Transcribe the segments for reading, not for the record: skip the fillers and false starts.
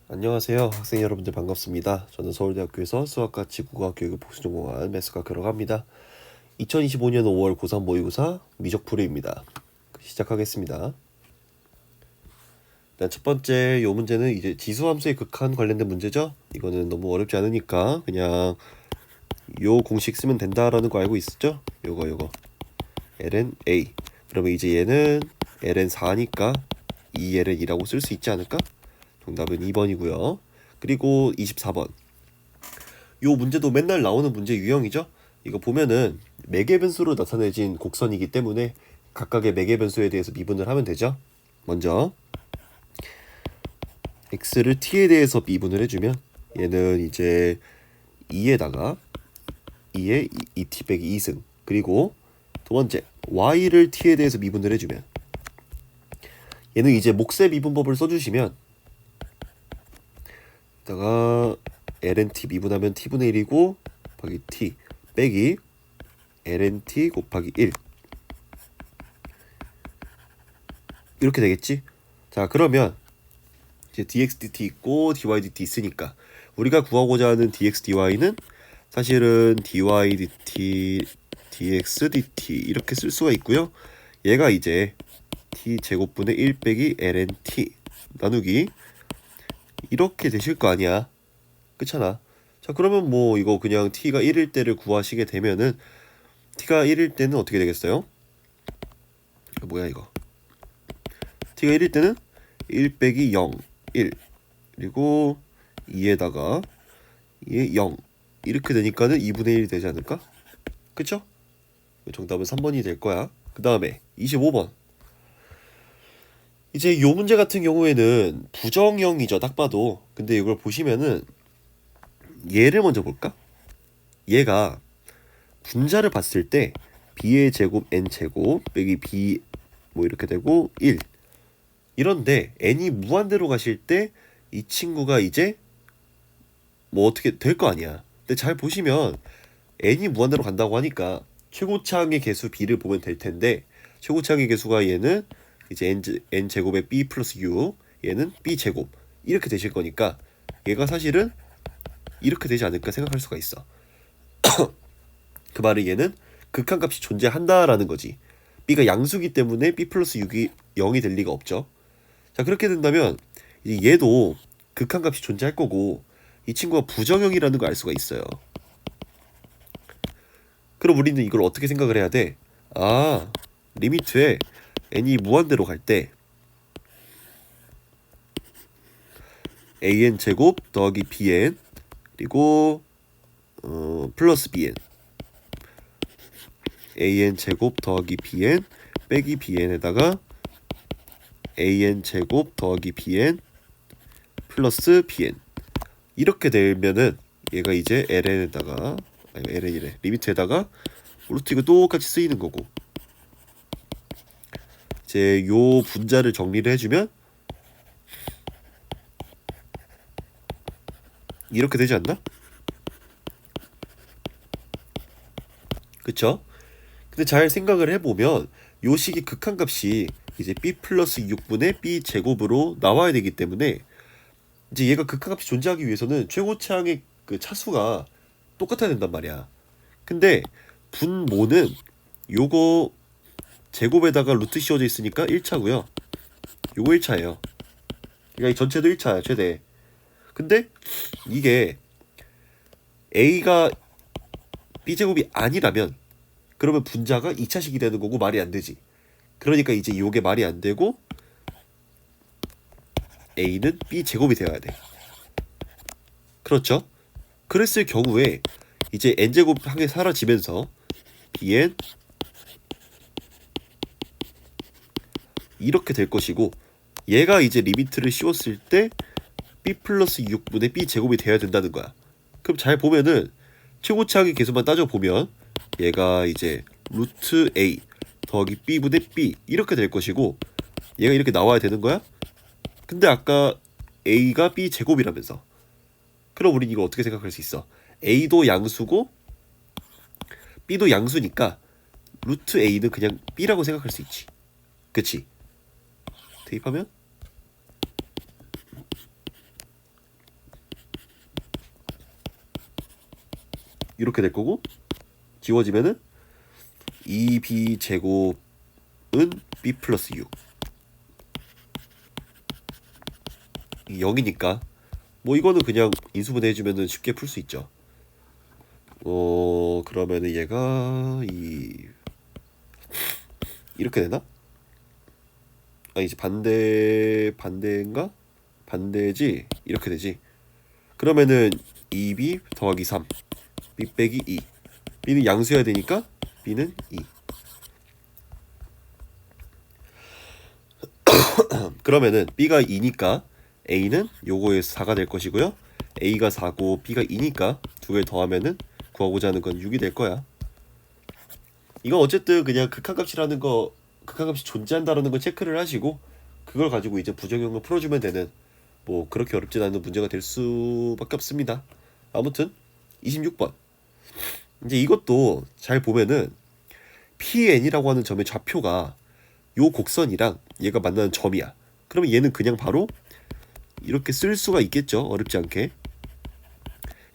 안녕하세요. 학생 여러분들 반갑습니다. 저는 서울대학교에서 수학과 지구과학 교육을 복수 전공한 매스과학교라고 합니다. 2025년 5월 고3 모의고사 미적풀이입니다. 시작하겠습니다. 일단 첫 번째 요 문제는 이제 지수함수의 극한 관련된 문제죠. 이거는 너무 어렵지 않으니까 그냥 요 공식 쓰면 된다라는 거 알고 있었죠? 요거 ln a. 그러면 이제 얘는 ln 4니까 2ln 2라고 쓸 수 있지 않을까? 정답은 2번이고요. 그리고 24번. 요 문제도 맨날 나오는 문제 유형이죠. 이거 보면은 매개 변수로 나타내진 곡선이기 때문에 각각의 매개 변수에 대해서 미분을 하면 되죠. 먼저 x를 t에 대해서 미분을 해주면 얘는 이제 2에다가 2에 2t 빼기 2승. 그리고 두 번째 y를 t에 대해서 미분을 해주면 얘는 이제 몫의 미분법을 써주시면 다가 ln(t) 미분하면 t분의 1이고 곱하기 t 빼기 ln(t) 곱하기 1 이렇게 되겠지? 자, 그러면 이제 dx dt 있고 dy dt 있으니까 우리가 구하고자 하는 dx dy는 사실은 dy dt dx dt 이렇게 쓸 수가 있고요. 얘가 이제 t 제곱분의 1 빼기 ln(t) 나누기 이렇게 되실 거 아니야. 그렇잖아. 자, 그러면 뭐 이거 그냥 t가 1일 때를 구하시게 되면은 t가 1일 때는 어떻게 되겠어요? 이거 뭐야 이거? t가 1일 때는 1 빼기 0, 1 그리고 2에다가 2에 0 이렇게 되니까는 2분의 1이 되지 않을까? 그쵸? 정답은 3번이 될 거야. 그 다음에 25번. 이제 요 문제 같은 경우에는 부정형이죠. 딱 봐도. 근데 이걸 보시면은 얘를 먼저 볼까? 얘가 분자를 봤을 때 b의 제곱 n 제곱 빼기 b 뭐 이렇게 되고 1 이런데 n이 무한대로 가실 때 이 친구가 이제 뭐 어떻게 될 거 아니야. 근데 잘 보시면 n이 무한대로 간다고 하니까 최고차항의 개수 b를 보면 될 텐데 최고차항의 개수가 얘는 이제 n 제곱의 b 플러스 u 얘는 b 제곱 이렇게 되실 거니까 얘가 사실은 이렇게 되지 않을까 생각할 수가 있어. 그 말은 얘는 극한값이 존재한다라는 거지. b가 양수기 때문에 b 플러스 6이 0이 될 리가 없죠. 자, 그렇게 된다면 이제 얘도 극한값이 존재할 거고 이 친구가 부정형이라는 걸 알 수가 있어요. 그럼 우리는 이걸 어떻게 생각을 해야 돼? 아, 리미트에 n이 무한대로 갈 때 an 제곱 더하기 bn 그리고 플러스 bn an 제곱 더하기 bn 빼기 bn에다가 an 제곱 더하기 bn 플러스 bn 이렇게 되면은 얘가 이제 ln에다가 아니 ln이래 리미트에다가 루트 이거 똑같이 쓰이는 거고 이제 요 분자를 정리를 해주면 이렇게 되지 않나? 그쵸? 근데 잘 생각을 해보면 요 식이 극한값이 이제 b 플러스 6분의 b 제곱으로 나와야 되기 때문에 이제 얘가 극한값이 존재하기 위해서는 최고차항의 그 차수가 똑같아야 된단 말이야. 근데 분모는 요거 제곱에다가 루트 씌워져 있으니까 1차고요. 요거 1차예요. 그러니까 이 전체도 1차야 최대. 근데 이게 a가 b제곱이 아니라면 그러면 분자가 2차식이 되는 거고 말이 안 되지. 그러니까 이제 요게 말이 안 되고 a는 b제곱이 되어야 돼. 그렇죠? 그랬을 경우에 이제 n제곱 한 개 사라지면서 bn 이렇게 될 것이고 얘가 이제 리미트를 씌웠을 때 b 플러스 6분의 b 제곱이 돼야 된다는 거야. 그럼 잘 보면은 최고차항의 개수만 따져보면 얘가 이제 루트 a 더하기 b분의 b 이렇게 될 것이고 얘가 이렇게 나와야 되는 거야. 근데 아까 a가 b 제곱이라면서 그럼 우린 이거 어떻게 생각할 수 있어? a도 양수고 b도 양수니까 루트 a는 그냥 b라고 생각할 수 있지. 그치? 대입하면 이렇게 될 거고 지워지면은 2b 제곱은 b 플러스 6 0이니까 뭐 이거는 그냥 인수분해 해주면은 쉽게 풀 수 있죠. 그러면은 얘가 이렇게 되나? 아니지, 반대인가? 반대지. 이렇게 되지. 그러면은 2b 더하기 3 b 빼기 2 b는 양수여야 되니까 b는 2. 그러면은 b가 2니까 a는 요거에서 4가 될 것이고요. a가 4고 b가 2니까 두 개를 더하면은 구하고자 하는 건 6이 될 거야. 이건 어쨌든 그냥 극한값이라는 거, 극한값이 존재한다라는 걸 체크를 하시고 그걸 가지고 이제 부정형을 풀어주면 되는, 뭐 그렇게 어렵진 않은 문제가 될 수밖에 없습니다. 아무튼 26번 이제 이것도 잘 보면은 PN이라고 하는 점의 좌표가 요 곡선이랑 얘가 만나는 점이야. 그러면 얘는 그냥 바로 이렇게 쓸 수가 있겠죠, 어렵지 않게.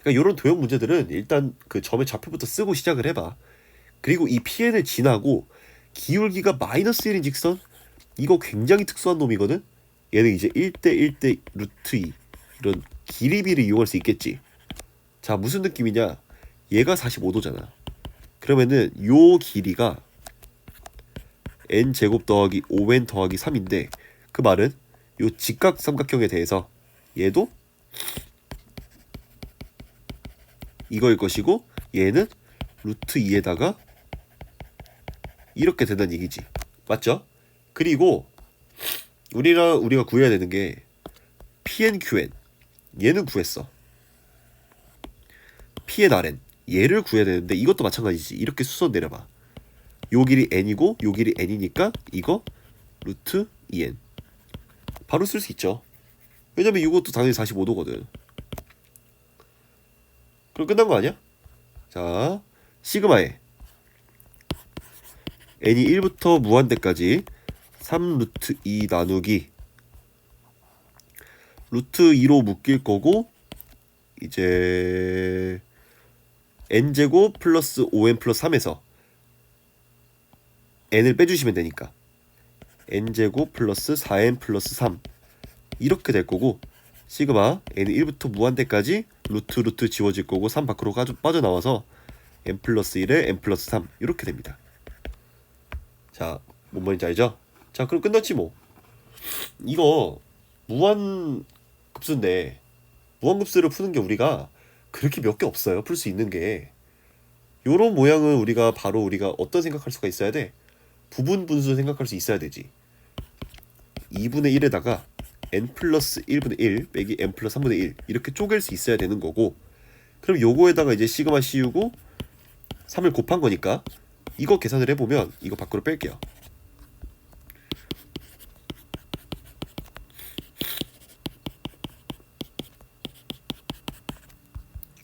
그러니까 이런 도형 문제들은 일단 그 점의 좌표부터 쓰고 시작을 해봐. 그리고 이 PN을 지나고 기울기가 마이너스 1인 직선, 이거 굉장히 특수한 놈이거든. 얘는 이제 1대 1대 루트 2 이런 길이비를 이용할 수 있겠지. 자, 무슨 느낌이냐, 얘가 45도잖아. 그러면은 요 길이가 n제곱 더하기 5n 더하기 3인데 그 말은 요 직각 삼각형에 대해서 얘도 이거일 것이고 얘는 루트 2에다가 이렇게 된다는 얘기지. 맞죠? 그리고 우리가 구해야 되는 게 PNQN, 얘는 구했어. PNRN, 얘를 구해야 되는데 이것도 마찬가지지. 이렇게 수선 내려봐. 요 길이 n이고 요 길이 n이니까 이거 루트 2n 바로 쓸 수 있죠. 왜냐면 이것도 당연히 45도거든. 그럼 끝난 거 아니야? 자, 시그마에 n이 1부터 무한대까지 3 루트 2 나누기 루트 2로 묶일 거고 이제 n제곱 플러스 5n 플러스 3에서 n을 빼주시면 되니까 n제곱 플러스 4n 플러스 3 이렇게 될 거고 시그마 n이 1부터 무한대까지 루트 지워질 거고 3 밖으로 빠져나와서 n 플러스 1에 n 플러스 3 이렇게 됩니다. 자, 뭔 말인지 알죠? 자, 그럼 끝났지 뭐. 이거 무한급수인데 무한급수를 푸는 게 우리가 그렇게 몇 개 없어요. 풀 수 있는 게. 요런 모양은 우리가 어떤 생각할 수가 있어야 돼? 부분 분수 생각할 수 있어야 되지. 2분의 1에다가 n 플러스 1분의 1 빼기 n 플러스 3분의 1 이렇게 쪼갤 수 있어야 되는 거고, 그럼 요거에다가 이제 시그마 씌우고 3을 곱한 거니까 이거 계산을 해보면 이거 밖으로 뺄게요.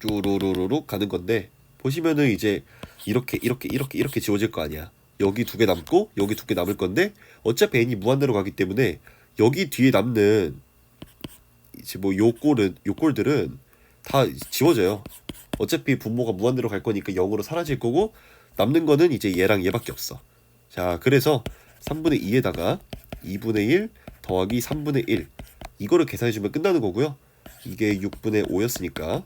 쭈루루루룩 가는 건데 보시면은 이제 이렇게 지워질 거 아니야. 여기 두 개 남고 여기 두 개 남을 건데 어차피 n이 무한대로 가기 때문에 여기 뒤에 남는 이제 뭐 요 꼴들은 다 지워져요. 어차피 분모가 무한대로 갈 거니까 0으로 사라질 거고 남는 거는 이제 얘랑 얘밖에 없어. 자, 그래서 3분의 2에다가 2분의 1 더하기 3분의 1 이거를 계산해주면 끝나는 거고요. 이게 6분의 5였으니까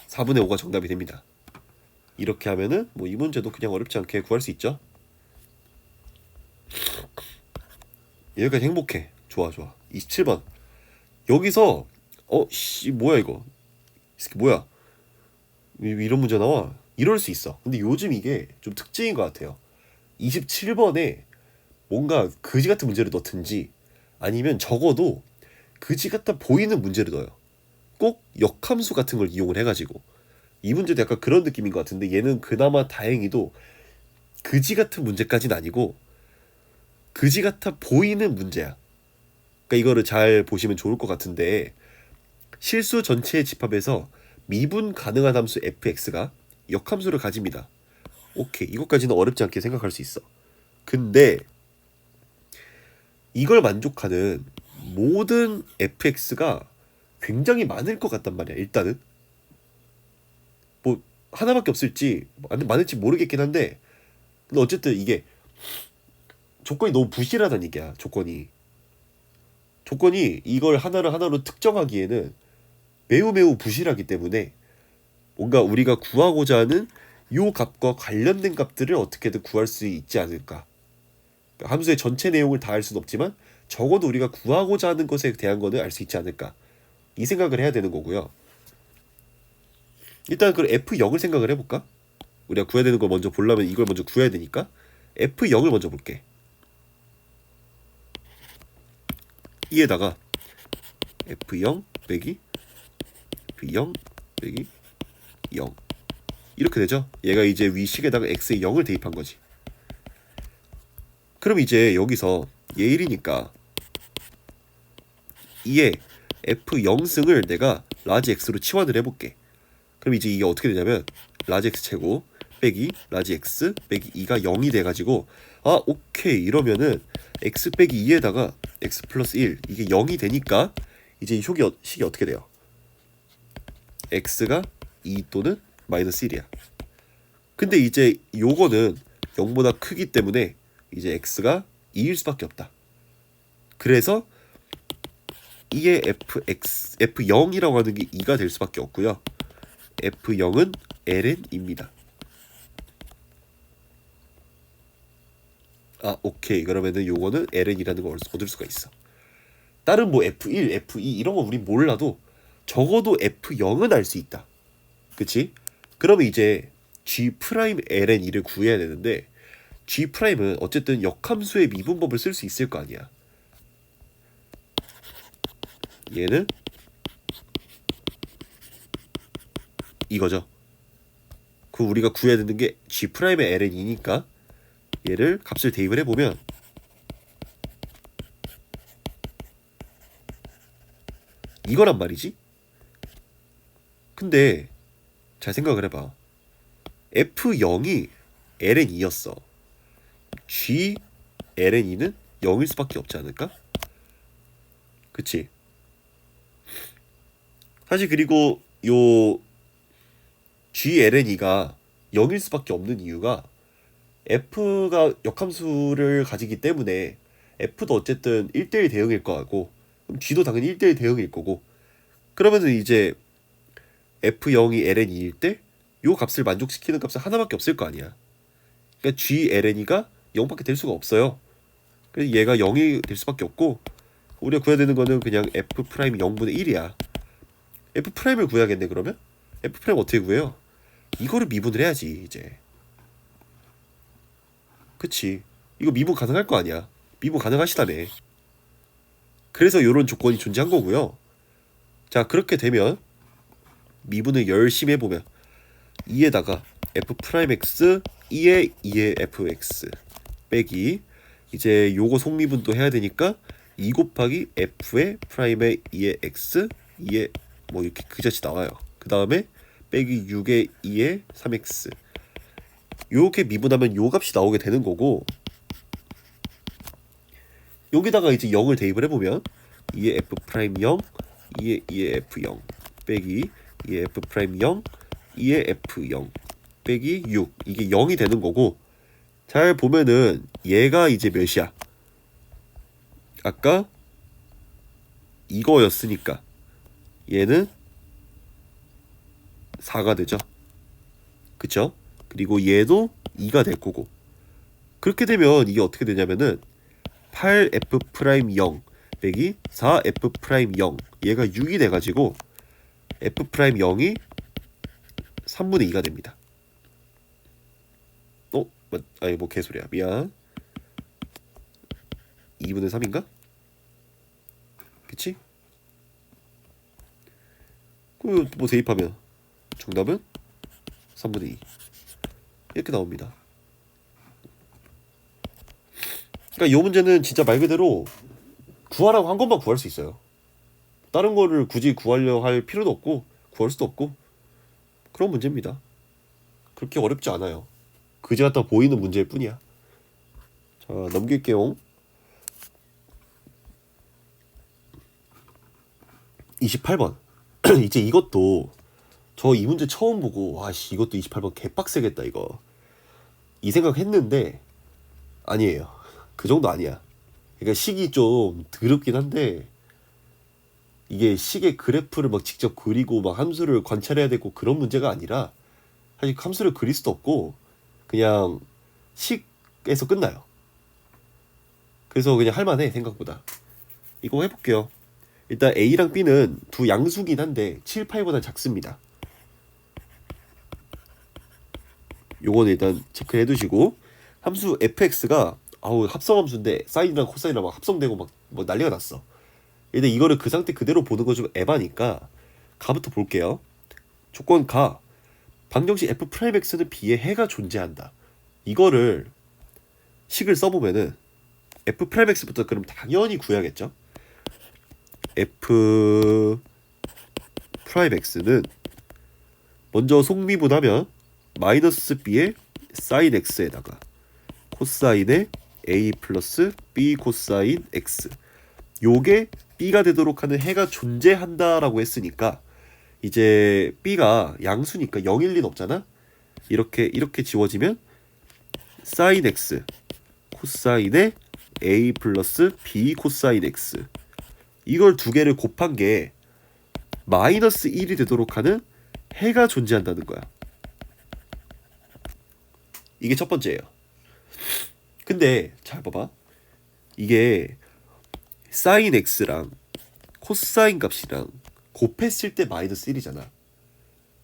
4분의 5가 정답이 됩니다. 이렇게 하면은 뭐 이 문제도 그냥 어렵지 않게 구할 수 있죠. 여기까지 행복해. 좋아. 27번. 여기서 뭐야 이거. 뭐야. 왜 이런 문제 나와? 이럴 수 있어. 근데 요즘 이게 좀 특징인 것 같아요. 27번에 뭔가 그지 같은 문제를 넣든지 아니면 적어도 그지 같아 보이는 문제를 넣어요. 꼭 역함수 같은 걸 이용을 해가지고. 이 문제도 약간 그런 느낌인 것 같은데 얘는 그나마 다행히도 그지 같은 문제까지는 아니고 그지 같아 보이는 문제야. 그러니까 이거를 잘 보시면 좋을 것 같은데 실수 전체의 집합에서 미분 가능한 함수 fx가 역함수를 가집니다. 오케이, 이것까지는 어렵지 않게 생각할 수 있어. 근데 이걸 만족하는 모든 fx가 굉장히 많을 것 같단 말이야. 일단은 뭐 하나밖에 없을지 많을지 모르겠긴 한데, 근데 어쨌든 이게 조건이 너무 부실하다는 얘기야. 조건이 이걸 하나로 특정하기에는 매우 부실하기 때문에 뭔가 우리가 구하고자 하는 요 값과 관련된 값들을 어떻게든 구할 수 있지 않을까. 그러니까 함수의 전체 내용을 다 알 수는 없지만 적어도 우리가 구하고자 하는 것에 대한 거는 알 수 있지 않을까. 이 생각을 해야 되는 거고요. 일단 그 F0을 생각을 해볼까? 우리가 구해야 되는 걸 먼저 보려면 이걸 먼저 구해야 되니까 F0을 먼저 볼게. 이에다가 F0 빼기 F0 빼기 0 이렇게 되죠. 얘가 이제 위식에다가 x의 0을 대입한 거지. 그럼 이제 여기서 얘 1이니까 이에 f0승을 내가 라지 x로 치환을 해볼게. 그럼 이제 이게 어떻게 되냐면 라지 x 제곱 빼기 라지 x 빼기 2가 0이 돼가지고, 아 오케이, 이러면은 x 빼기 2에다가 x 플러스 1 이게 0이 되니까 이제 이 식이 어떻게 돼요? x가 2 또는 마이너스 1이야. 근데 이제 요거는 0보다 크기 때문에 이제 x가 2일 수밖에 없다. 그래서 이게 f0이라고 하는 게 2가 될 수밖에 없고요. f0은 ln입니다. 아 오케이, 그러면은 요거는 ln이라는 걸 얻을 수가 있어. 다른 뭐 f1, f2 이런 거 우린 몰라도 적어도 f0은 알 수 있다. 그치? 그러면 이제 G'-ln2를 구해야 되는데, G'은 어쨌든 역함수의 미분법을 쓸 수 있을 거 아니야. 얘는 이거죠. 그 우리가 구해야 되는 게 G'ln이니까 얘를 값을 대입을 해보면 이거란 말이지. 근데 잘 생각을 해봐. F0이 ln2였어. G ln2는 0일 수밖에 없지 않을까? 그치? 사실 그리고 요 G ln2가 0일 수밖에 없는 이유가 F가 역함수를 가지기 때문에 F도 어쨌든 1대1 대응일 거고, 그럼 G도 당연히 1대1 대응일 거고, 그러면은 이제 F0이 ln2일 때 요 값을 만족시키는 값은 하나밖에 없을 거 아니야. 그러니까 G ln이가 0밖에 될 수가 없어요. 그래서 얘가 0이 될 수밖에 없고, 우리가 구해야 되는 거는 그냥 F' 0분의 1이야. F'을 구해야겠네. 그러면 F' 어떻게 구해요? 이거를 미분을 해야지 이제. 그치? 이거 미분 가능할 거 아니야. 미분 가능하시다네. 그래서 이런 조건이 존재한 거고요. 자, 그렇게 되면 미분을 열심히 해보면 2에다가 F'X 2의 fx 빼기, 이제 요거 속미분도 해야 되니까 2 곱하기 f의 프라임의 2의 x 2의 뭐 이렇게 그 자체 나와요. 그 다음에 빼기 6의 2의 3x, 요렇게 미분하면 요 값이 나오게 되는 거고, 여기다가 이제 0을 대입을 해보면 2의 f'0 2의 f0 빼기 2의 f'0 2의 f0 빼기 6, 이게 0이 되는 거고, 잘 보면은 얘가 이제 몇이야? 아까 이거였으니까 얘는 4가 되죠. 그쵸? 그리고 얘도 2가 될 거고, 그렇게 되면 이게 어떻게 되냐면은 8f'0 빼기 4f'0 얘가 6이 돼가지고 f'0이 3분의 2가 됩니다. 아니 뭐 개소리야, 미안. 2분의 3인가? 그치? 그 뭐 대입하면 정답은 3분의 2 이렇게 나옵니다. 그러니까 이 문제는 진짜 말 그대로 구하라고 한 것만 구할 수 있어요. 다른 거를 굳이 구하려 할 필요도 없고 구할 수도 없고 그런 문제입니다. 그렇게 어렵지 않아요. 그지 같아 보이는 문제일 뿐이야. 자, 넘길게요. 28번. 이제 이것도 저 이 문제 처음 보고 와씨 이것도 28번 개빡세겠다 이거 이 생각했는데 아니에요. 그 정도 아니야. 그러니까 식이 좀 더럽긴 한데 이게 식의 그래프를 막 직접 그리고 막 함수를 관찰해야 되고 그런 문제가 아니라 사실 함수를 그릴 수도 없고 그냥 식에서 끝나요. 그래서 그냥 할만해 생각보다. 이거 해볼게요. 일단 A랑 B는 두 양수긴 한데 7, 8보다 작습니다. 요거는 일단 체크해 두시고 함수 fx가 합성함수인데 사인이랑 코사인이랑 막 합성되고 막 난리가 났어. 일단 이거를 그 상태 그대로 보는 거 좀 에바니까 가부터 볼게요. 조건 가 방정식 f'x는 b에 해가 존재한다. 이거를 식을 써보면은 f'x부터 그럼 당연히 구해야겠죠. f'x는 먼저 속미분하면 마이너스 b의 사인 x에다가 코사인의 a 플러스 b 코사인 x 요게 b가 되도록 하는 해가 존재한다라고 했으니까 이제 b가 양수니까 0, 1, 2는 없잖아. 이렇게 지워지면 사인 x 코사인의 a 플러스 b 코사인 x 이걸 두 개를 곱한 게 마이너스 1이 되도록 하는 해가 존재한다는 거야. 이게 첫 번째예요. 근데 잘 봐봐. 이게 사인 x랑 코사인 값이랑 곱했을 때 마이너스 1이잖아.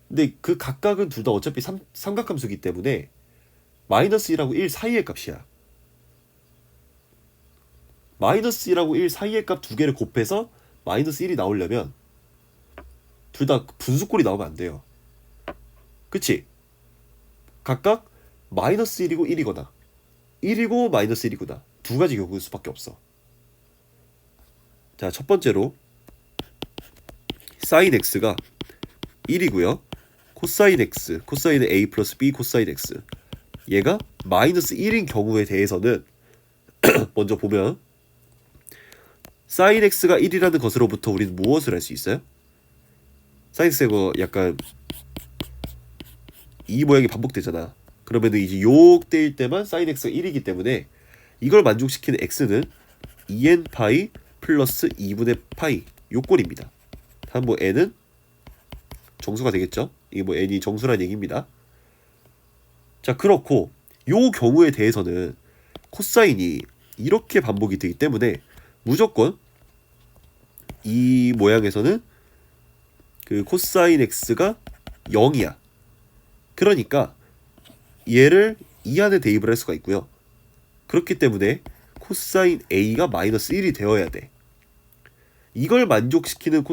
근데 그 각각은 둘 다 어차피 삼각함수기 때문에 마이너스 1하고 1 사이의 값이야. 마이너스 1하고 1 사이의 값 두 개를 곱해서 마이너스 1이 나오려면 둘 다 분수꼴이 나오면 안 돼요. 그치? 각각 마이너스 1이고 1이거나 1이고 마이너스 1이구나. 두 가지 경우일 수밖에 없어. 자, 첫 번째로 사인 x가 1이고요. 코사인 x, 코사인의 a 플러스 b 코사인 x 얘가 마이너스 1인 경우에 대해서는 먼저 보면 사인 x가 1이라는 것으로부터 우리는 무엇을 할 수 있어요? 사인 x가 약간 이 모양이 반복되잖아. 그러면은 이제 요 때일 때만 사인 x가 1이기 때문에 이걸 만족시키는 x는 2n 파이 플러스 2분의 파이 요 꼴입니다. 다음 뭐 n은 정수가 되겠죠? 이게 뭐 n이 정수란 얘기입니다. 자, 그렇고 요 경우에 대해서는 코사인이 이렇게 반복이 되기 때문에 무조건 이 모양에서는 그 코사인 x가 0이야. 그러니까 얘를 이 안에 대입을 할 수가 있고요. 그렇기 때문에 코사인 a가 마이너스 1이 되어야 돼. 이걸 만족시키는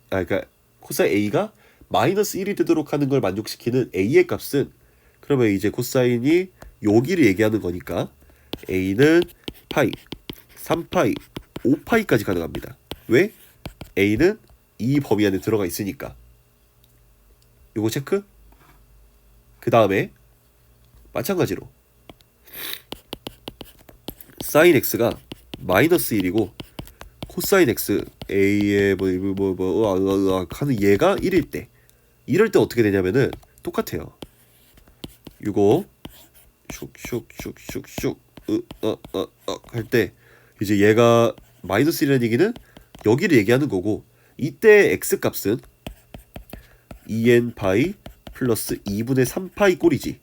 그러니까 코사인 a가 마이너스 1이 되도록 하는 걸 만족시키는 a의 값은 그러면 이제 코사인이 여기를 얘기하는 거니까 a는 파이, 3파이, 5파이까지 가능합니다. 왜? a는 이 범위 안에 들어가 있으니까. 요거 체크? 그 다음에 마찬가지로 사인 x가 마이너스 1이고 코사인 x a의 하는 얘가 1일 때 이럴 때 어떻게 되냐면은 똑같아요. 이거 슉슉슉슉슉 할 때 이제 얘가 마이너스 1이라는 얘기는 여기를 얘기하는 거고 이때 x 값은 2n 파이 플러스 2분의 3파이 꼴이지.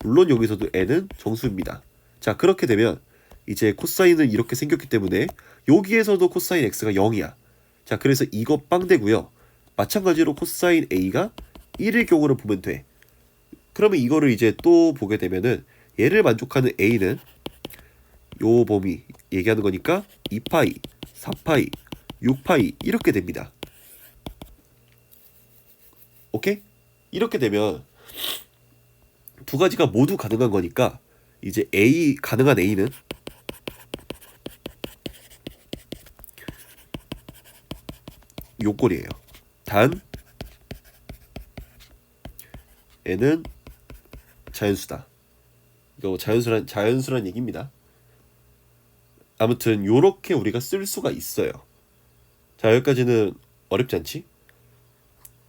물론 여기서도 n은 정수입니다. 자, 그렇게 되면 이제 코사인은 이렇게 생겼기 때문에 여기에서도 코사인 x가 0이야. 자, 그래서 이거 빵되고요. 마찬가지로 코사인 a가 1일 경우를 보면 돼. 그러면 이거를 이제 또 보게 되면은 얘를 만족하는 a는 요 범위 얘기하는 거니까 2파이, 4파이, 6파이 이렇게 됩니다. 오케이? 이렇게 되면 두 가지가 모두 가능한 거니까 이제 가능한 a는 요 꼴이에요. 단 n은 자연수다. 이거 자연수란 얘기입니다. 아무튼 요렇게 우리가 쓸 수가 있어요. 자, 여기까지는 어렵지 않지?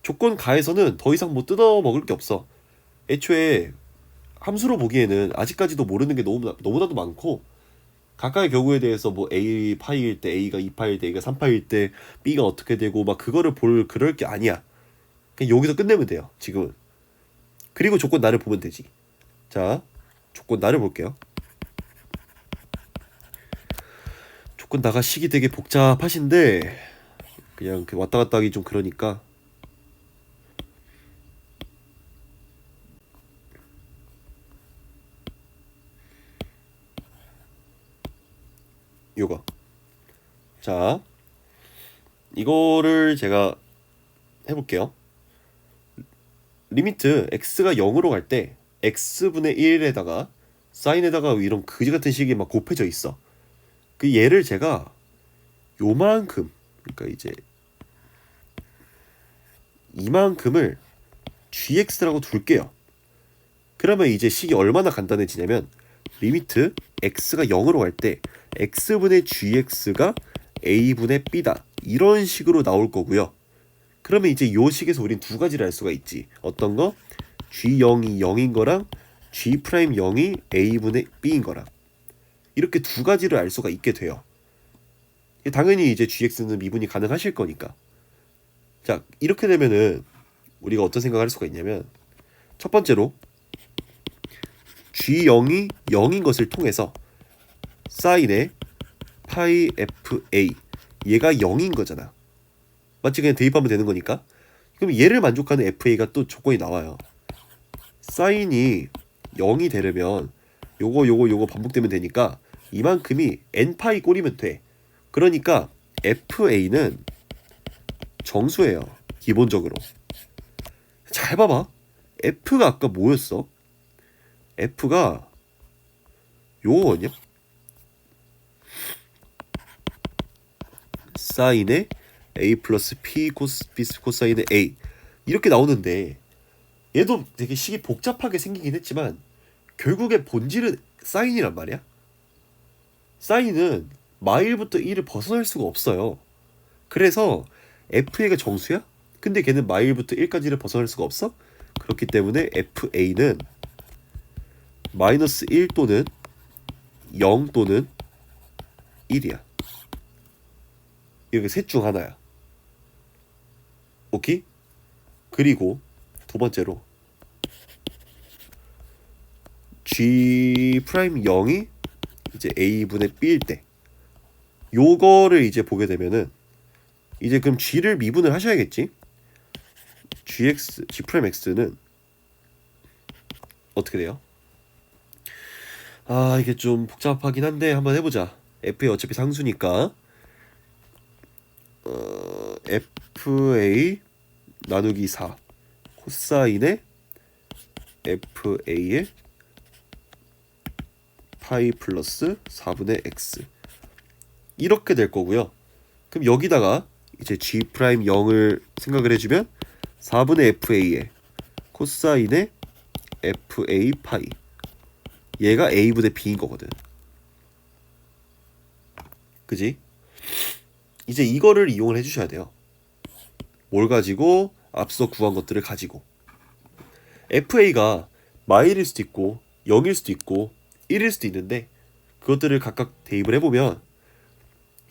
조건 가에서는 더 이상 뭐 뜯어 먹을 게 없어. 애초에 함수로 보기에는 아직까지도 모르는 게 너무나도 많고, 각각의 경우에 대해서 뭐 A 파이일 때 A가 2파일 때 A가 3파일 때 B가 어떻게 되고 막 그거를 볼 그럴 게 아니야. 그냥 여기서 끝내면 돼요 지금은. 그리고 조건 나를 보면 되지. 자, 조건 나를 볼게요. 조건 나가 식이 되게 복잡하신데 그냥 왔다 갔다 하기 좀 그러니까 요거. 자, 이거를 제가 해볼게요. 리미트 x가 0으로 갈 때 x분의 1에다가 사인에다가 이런 그지 같은 식이 막 곱해져 있어. 그 얘를 제가 요만큼, 그러니까 이제 이만큼을 gx라고 둘게요. 그러면 이제 식이 얼마나 간단해지냐면 리미트 x가 0으로 갈 때 x분의 gx가 a분의 b다. 이런 식으로 나올 거고요. 그러면 이제 요 식에서 우린 두 가지를 알 수가 있지. 어떤 거? G0이 0인 거랑 G'0이 A분의 B인 거랑 이렇게 두 가지를 알 수가 있게 돼요. 당연히 이제 GX는 미분이 가능하실 거니까. 자, 이렇게 되면은 우리가 어떤 생각을 할 수가 있냐면 첫 번째로 G0이 0인 것을 통해서 사인의 파이 FA 얘가 0인 거잖아. 마치 그냥 대입하면 되는 거니까. 그럼 얘를 만족하는 FA가 또 조건이 나와요. 사인이 0이 되려면 요거 반복되면 되니까 이만큼이 n파이 꼴이면 돼. 그러니까 FA는 정수예요. 기본적으로. 잘 봐봐. F가 아까 뭐였어? F가 요거거든요. 사인의 A 플러스 P 코사인의 A 이렇게 나오는데 얘도 되게 식이 복잡하게 생기긴 했지만 결국에 본질은 사인이란 말이야. 사인은 마일부터 1을 벗어날 수가 없어요. 그래서 FA가 정수야? 근데 걔는 마일부터 1까지를 벗어날 수가 없어? 그렇기 때문에 FA는 마이너스 1 또는 0 또는 1이야. 이게 셋 중 하나야. 오케이? 그리고 두 번째로 G 프라임 0이 이제 A분의 B일 때 요거를 이제 보게 되면은 이제 그럼 G를 미분을 하셔야겠지? G 프라임 X는 어떻게 돼요? 아, 이게 좀 복잡하긴 한데 한번 해보자. FA 어차피 상수니까 FA 나누기 4 코사인의 FA의 파이 플러스 4분의 x 이렇게 될 거고요. 그럼 여기다가 이제 G 프라임 0을 생각을 해주면 4분의 FA의 코사인의 FA 파이 얘가 A분의 B인 거거든. 그지? 이제 이거를 이용을 해주셔야 돼요. 뭘 가지고? 앞서 구한 것들을 가지고. FA가 마일일 수도 있고 0일 수도 있고 1일 수도 있는데 그것들을 각각 대입을 해보면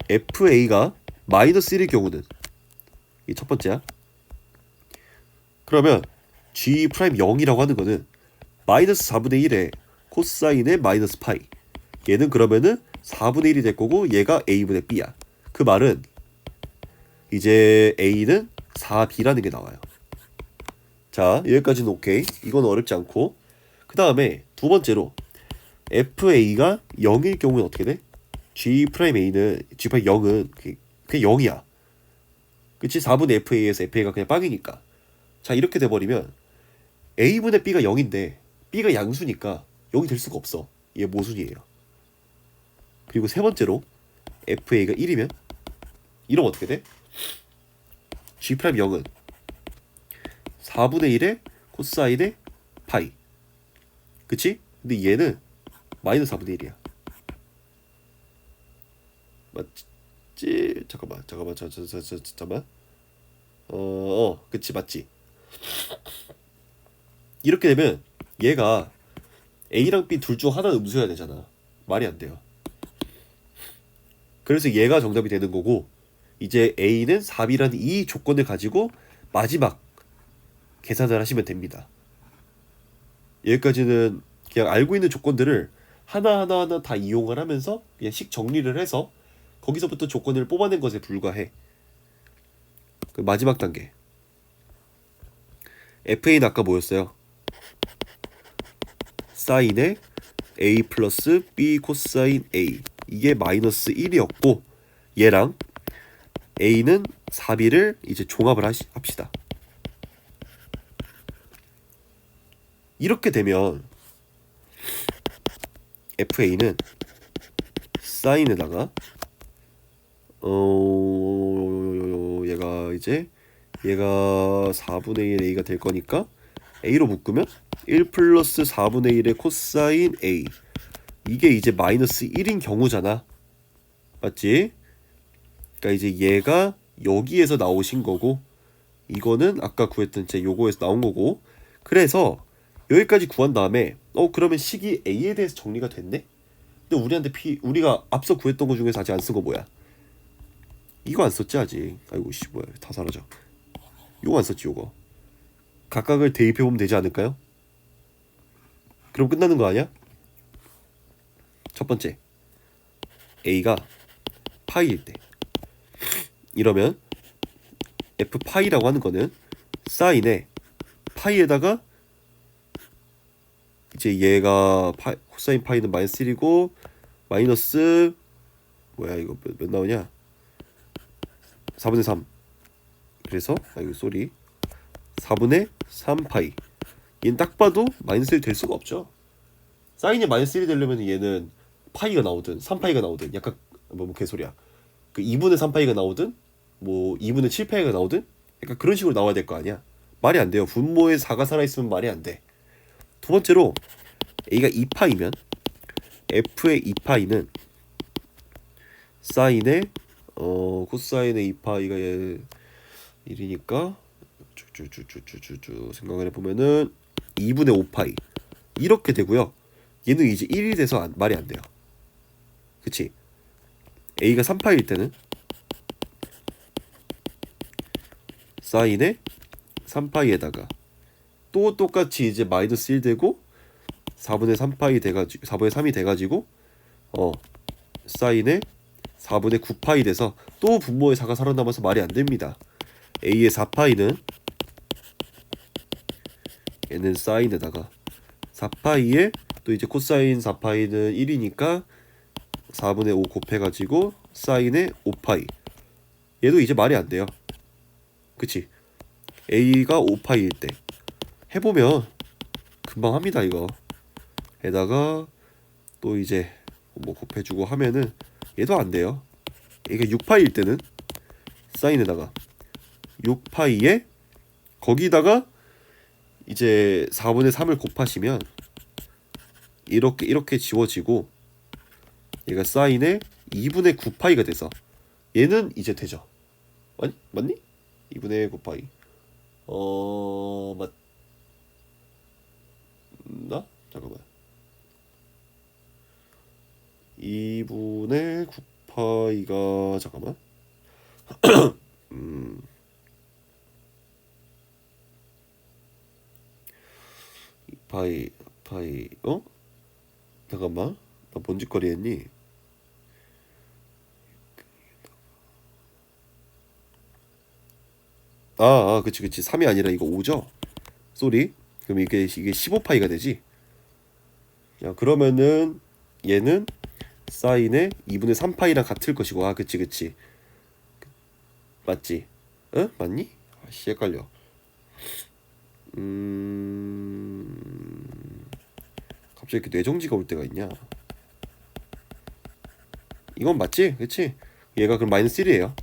FA가 마이너스 1일 경우는 이 첫 번째야. 그러면 G 프라임 0이라고 하는 거는 마이너스 4분의 1에 코사인의 마이너스 파이 얘는 그러면은 4분의 1이 될 거고 얘가 A분의 B야. 그 말은 이제 A는 4B라는 게 나와요. 자, 여기까지는 오케이. 이건 어렵지 않고 그 다음에 두 번째로 FA가 0일 경우는 어떻게 돼? G 프라임 A는 G 프라임 0은 그게 0이야. 그치? 4분의 FA에서 FA가 그냥 빵이니까. 자, 이렇게 돼버리면 A분의 B가 0인데 B가 양수니까 0이 될 수가 없어. 얘 모순이에요. 그리고 세 번째로 FA가 1이면 이러면 어떻게 돼? G 프라임 0은 4분의 1의 코사인의 파이. 그치? 근데 얘는 마이너스 4분의 1이야. 맞지? 잠깐만. 그치 맞지. 이렇게 되면 얘가 A랑 B 둘 중 하나는 음수여야 되잖아. 말이 안 돼요. 그래서 얘가 정답이 되는 거고, 이제 A는 4B라는 이 조건을 가지고 마지막 계산을 하시면 됩니다. 여기까지는 그냥 알고 있는 조건들을 하나하나 다 이용을 하면서 그냥 식 정리를 해서 거기서부터 조건을 뽑아낸 것에 불과해. 그 마지막 단계. FA는 아까 뭐였어요? 사인의 A 플러스 B 코사인 A, 이게 마이너스 1이었고, 얘랑 A는 4B를 이제 종합을 합시다. 이렇게 되면 FA는 사인에다가 얘가 4분의 1 A가 될 거니까 A로 묶으면 1 플러스 4분의 1의 코사인 A, 이게 이제 마이너스 1인 경우잖아. 맞지? 그러니까 이제 얘가 여기에서 나오신 거고, 이거는 아까 구했던 제 요거에서 나온 거고, 그래서 여기까지 구한 다음에 그러면 식이 A에 대해서 정리가 됐네? 근데 우리가 앞서 구했던 거 중에서 아직 안 쓴 거 뭐야? 이거 안 썼지 아직. 아이고 씨 뭐야 다 사라져. 요거 안 썼지 요거. 각각을 대입해보면 되지 않을까요? 그럼 끝나는 거 아니야? 첫 번째, A가 파이일 때, 이러면 F 파이라고 하는 거는 사인에 파이에다가 이제 얘가 코사인 파이는 마이너스 1이고 마이너스 뭐야 이거 몇 나오냐? 4분의 3. 그래서 이거 쏘리 4분의 3 파이. 얘는 딱 봐도 마이너스 1 될 수가 없죠. 사인이 마이너스 1이 되려면 얘는 파이가 나오든 3파이가 나오든, 약간 뭐 개소리야. 그 2분의 3파이가 나오든 뭐 2분의 7파이가 나오든 약간 그런 식으로 나와야 될 거 아니야. 말이 안 돼요. 분모에 4가 살아있으면 말이 안 돼. 두 번째로 A가 2파이면 F의 2파이는 사인의 코사인의 2파이가 1이니까 쭈쭈쭈쭈쭈쭈 생각을 해보면은 2분의 5파이 이렇게 되고요. 얘는 이제 1이 돼서 말이 안 돼요. 그치? A가 3파일 때는 사인의 3파이에다가 또 똑같이 이제 마이너스 1 되고 4분의 3파이 돼가지고 4분의 3이 돼가지고 사인의 4분의 9파이 돼서 또 분모의 4가 살아남아서 말이 안 됩니다. A의 4파이는 얘는 사인에다가 4파이에 또 이제 코사인 4파이는 1이니까 4분의 5 곱해가지고 사인의 5파이. 얘도 이제 말이 안 돼요. 그치? A가 5파이일 때 해보면 금방 합니다 이거. 에다가 또 이제 뭐 곱해주고 하면은 얘도 안 돼요. 이게 6파이일 때는 사인에다가 6파이에 거기다가 이제 4분의 3을 곱하시면 이렇게 지워지고 얘가 사인의 2분의 9파이가 돼서 얘는 이제 되죠. 맞니? 2분의 9파이. 맞나? 잠깐만. 2분의 9파이가 잠깐만. 2파이 잠깐만. 나 뭔 짓거리 했니? 그치 3이 아니라 이거 5죠? 쏘리. 그럼 이게 15파이가 되지? 야, 그러면은 얘는 사인의 2분의 3파이랑 같을 것이고. 그치 맞지? 맞니? 아씨 헷갈려. 갑자기 이렇게 뇌정지가 올 때가 있냐? 이건 맞지? 그치? 얘가 그럼 마이너스 1이에요.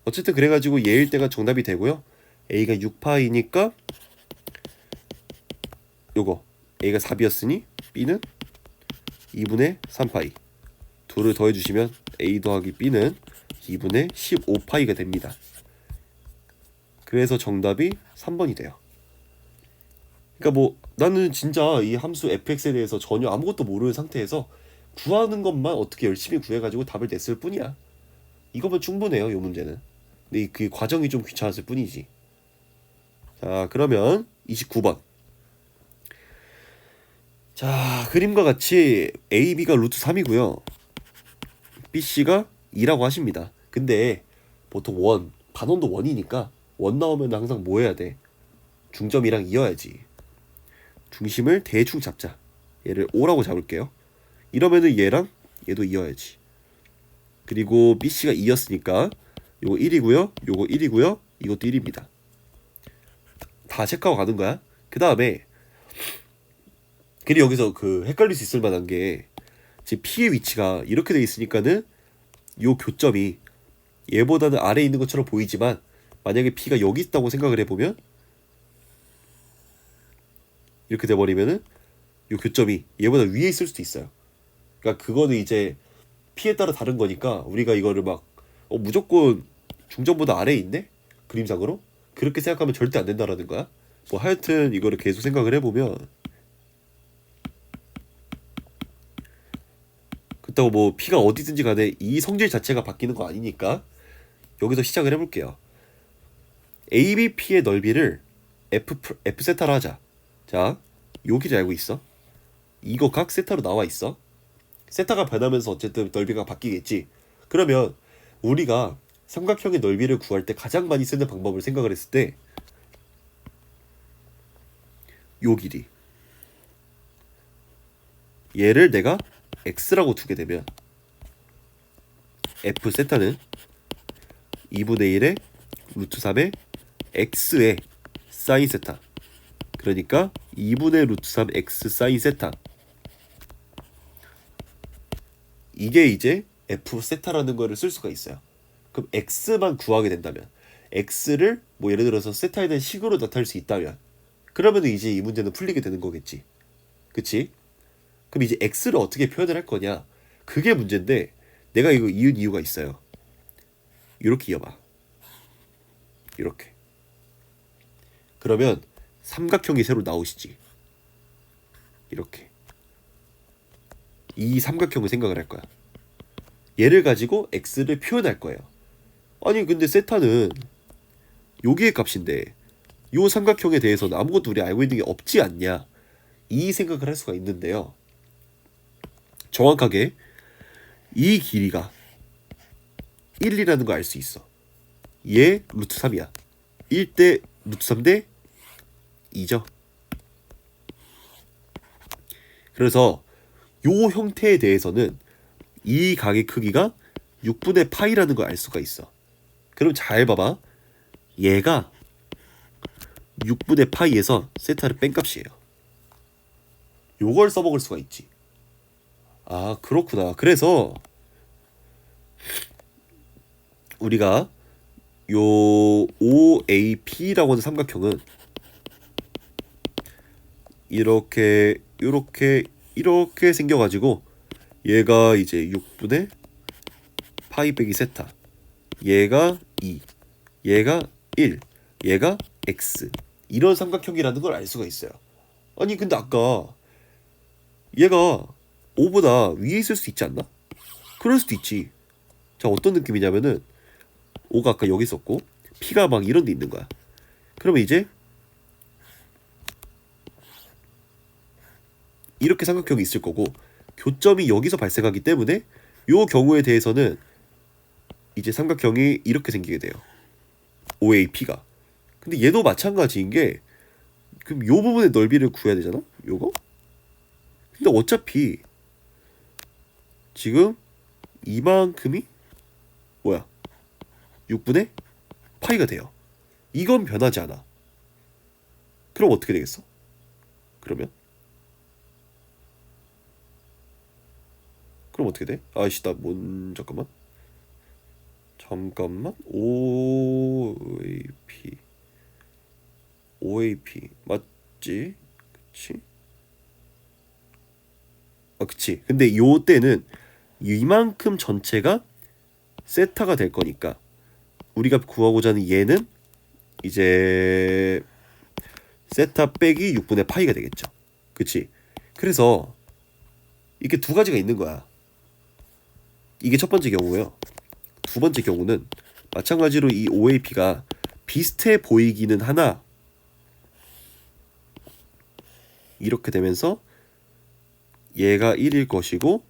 어쨌든 그래가지고 얘일 때가 정답이 되고요. A가 6파이니까 요거 A가 4B였으니 B는 2분의 3파이. 둘을 더해주시면 A 더하기 B는 2분의 15파이가 됩니다. 그래서 정답이 3번이 돼요. 그러니까 뭐 나는 진짜 이 함수 fx에 대해서 전혀 아무것도 모르는 상태에서 구하는 것만 어떻게 열심히 구해가지고 답을 냈을 뿐이야. 이거면 충분해요, 이 문제는. 근데 그 과정이 좀 귀찮았을 뿐이지. 자, 그러면 29번. 자, 그림과 같이 AB가 루트 3이고요. BC가 2라고 하십니다. 근데 보통 원, 반원도 원이니까 원 나오면 항상 뭐 해야 돼? 중점이랑 이어야지. 중심을 대충 잡자. 얘를 5라고 잡을게요. 이러면은 얘랑 얘도 이어야지. 그리고 BC가 2였으니까 요거 1이고요. 요거 1이고요. 이것도 1입니다. 다 체크하고 가는 거야. 그 다음에 그리고 여기서 그 헷갈릴 수 있을 만한 게 지금 P의 위치가 이렇게 돼 있으니까는 요 교점이 얘보다는 아래에 있는 것처럼 보이지만 만약에 P가 여기 있다고 생각을 해보면 이렇게 돼버리면은 요 교점이 얘보다 위에 있을 수도 있어요. 그러니까 그거는 이제 P에 따라 다른 거니까 우리가 이거를 막 무조건 중점보다 아래에 있네? 그림상으로? 그렇게 생각하면 절대 안 된다라는 거야. 뭐 하여튼 이거를 계속 생각을 해보면 그렇다고 뭐 P가 어디든지 간에 이 성질 자체가 바뀌는 거 아니니까 여기서 시작을 해볼게요. ABP의 넓이를 F 세타로 하자. 자, 여기를 알고 있어. 이거 각 세타로 나와 있어. 세타가 변하면서 어쨌든 넓이가 바뀌겠지. 그러면 우리가 삼각형의 넓이를 구할 때 가장 많이 쓰는 방법을 생각을 했을 때 요 길이 얘를 내가 x라고 두게 되면 f 세타는 2분의 1의 루트 3의 x의 사인 세타, 그러니까 2분의 루트 3 x 사인 세타, 이게 이제 f 세타라는 거를 쓸 수가 있어요. 그럼 x만 구하게 된다면 x를 뭐 예를 들어서 세타에 대한 식으로 나타낼 수 있다면 그러면 이제 이 문제는 풀리게 되는 거겠지. 그치? 그럼 이제 x를 어떻게 표현을 할 거냐, 그게 문제인데 내가 이거 이은 이유가 있어요. 이렇게 이어봐. 이렇게. 그러면 삼각형이 새로 나오시지. 이렇게. 이 삼각형을 생각을 할 거야. 얘를 가지고 x를 표현할 거예요. 아니 근데 세타는 여기의 값인데 요 삼각형에 대해서는 아무것도 우리 알고 있는 게 없지 않냐, 이 생각을 할 수가 있는데요. 정확하게 이 길이가 1이라는 거 알 수 있어. 얘 루트 3이야. 1대 루트 3대 2죠. 그래서 요 형태에 대해서는 이 각의 크기가 6분의 파이라는 걸 알 수가 있어. 그럼 잘 봐봐. 얘가 6분의 파이에서 세타를 뺀 값이에요. 요걸 써먹을 수가 있지. 아, 그렇구나. 그래서 우리가 요 OAP라고 하는 삼각형은 이렇게 이렇게 생겨가지고 얘가 이제 6분의 파이 빼기 세타, 얘가 2, 얘가 1, 얘가 x, 이런 삼각형이라는 걸 알 수가 있어요. 아니 근데 아까 얘가 5보다 위에 있을 수 있지 않나? 그럴 수도 있지. 자, 어떤 느낌이냐면은 5가 아까 여기 있었고 P가 막 이런 데 있는 거야. 그러면 이제 이렇게 삼각형이 있을 거고 교점이 여기서 발생하기 때문에 요 경우에 대해서는 이제 삼각형이 이렇게 생기게 돼요. OAP가. 근데 얘도 마찬가지인 게 그럼 요 부분의 넓이를 구해야 되잖아? 요거? 근데 어차피 지금 이만큼이 뭐야? 6분의 파이가 돼요. 이건 변하지 않아. 그럼 어떻게 되겠어? 그럼 어떻게 돼? 아이씨, 잠깐만. OAP 맞지? 그치? 아, 그치. 근데 요 때는 이만큼 전체가 세타가 될 거니까 우리가 구하고자 하는 얘는 이제 세타 빼기 6분의 파이가 되겠죠. 그치? 그래서 이게 두 가지가 있는 거야. 이게 첫 번째 경우고요. 두 번째 경우는 마찬가지로 이 OAP가 비슷해 보이기는 하나 이렇게 되면서 얘가 1일 것이고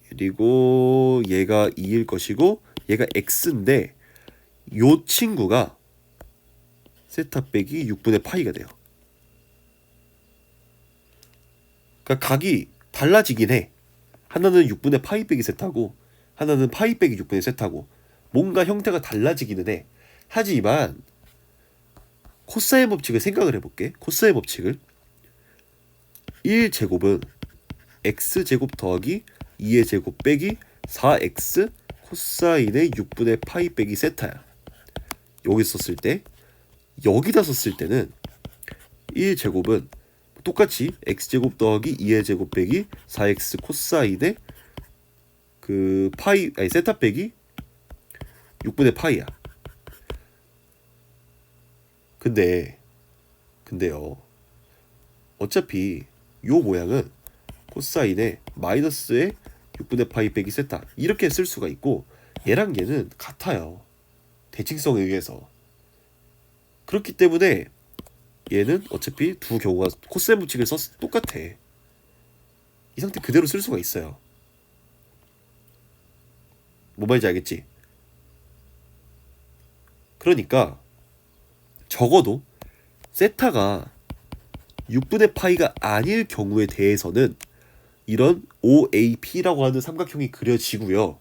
그리고 얘가 2일 것이고 얘가 x인데 요 친구가 세타 빼기 6분의 파이가 돼요. 그러니까 각이 달라지긴 해. 하나는 6분의 파이 빼기 세타고 하나는 파이 빼기 6분의 세타고 뭔가 형태가 달라지기는 해. 하지만 코사인 법칙을 생각을 해볼게. 코사인 법칙을 1제곱은 x제곱 더하기 2의 제곱 빼기 4x 코사인의 6분의 파이 빼기 세타야. 여기 썼을 때 여기다 썼을 때는 1제곱은 똑같이 x제곱 더하기 2의 제곱 빼기 4x 코사인의 그 파이 아니 세타 빼기 6분의 파이야. 근데요 어차피 요 모양은 코사인의 마이너스의 6분의 파이 빼기 세타 이렇게 쓸 수가 있고 얘랑 얘는 같아요. 대칭성에 의해서. 그렇기 때문에 얘는 어차피 두 경우가 코사인 법칙을 썼을 때 똑같아. 이 상태 그대로 쓸 수가 있어요. 뭔 말인지 알겠지? 그러니까 적어도 세타가 6분의 파이가 아닐 경우에 대해서는 이런 OAP라고 하는 삼각형이 그려지고요.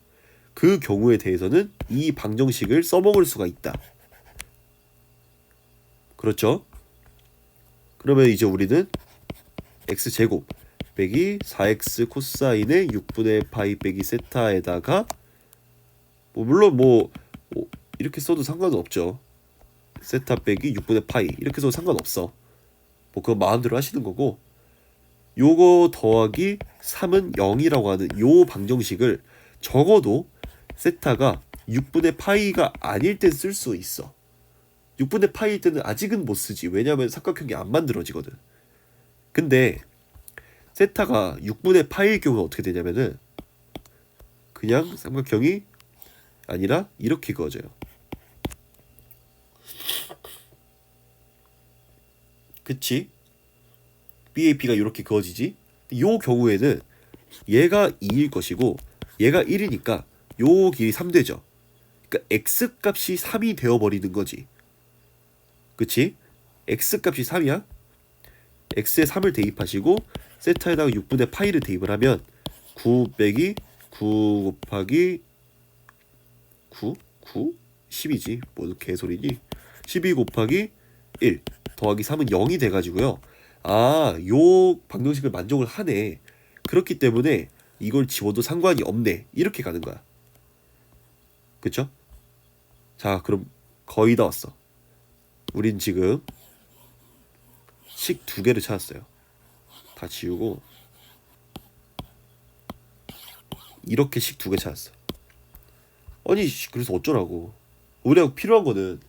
그 경우에 대해서는 이 방정식을 써먹을 수가 있다. 그렇죠? 그러면 이제 우리는 x제곱 빼기 4x 코사인의 6분의 파이 빼기 세타에다가 물론 이렇게 써도 상관은 없죠. 세타 빼기 6분의 파이 이렇게 써도 상관없어. 그건 마음대로 하시는 거고 요거 더하기 3은 0이라고 하는 요 방정식을 적어도 세타가 6분의 파이가 아닐 땐 쓸 수 있어. 6분의 파이일 때는 아직은 못 쓰지. 왜냐면 삼각형이 안 만들어지거든. 근데 세타가 6분의 파이일 경우는 어떻게 되냐면은 그냥 삼각형이 아니라 이렇게 그어져요. 그치? BAP가 이렇게 그어지지? 요 경우에는 얘가 2일 것이고 얘가 1이니까 요 길이 3 되죠. 그러니까 x값이 3이 되어버리는 거지. 그치? x값이 3이야. x에 3을 대입하시고 세타에다가 6분의 파이를 대입을 하면 9 빼기 9 곱하기 9? 10이지. 뭐 개소리니? 12 곱하기 1 더하기 3은 0이 돼가지고요. 요 방정식을 만족을 하네. 그렇기 때문에 이걸 지워도 상관이 없네. 이렇게 가는 거야. 그쵸? 자, 그럼 거의 다 왔어. 우린 지금 식 2개를 찾았어요. 다 지우고 이렇게 식 2개 찾았어. 아니 그래서 어쩌라고. 우리가 필요한 거는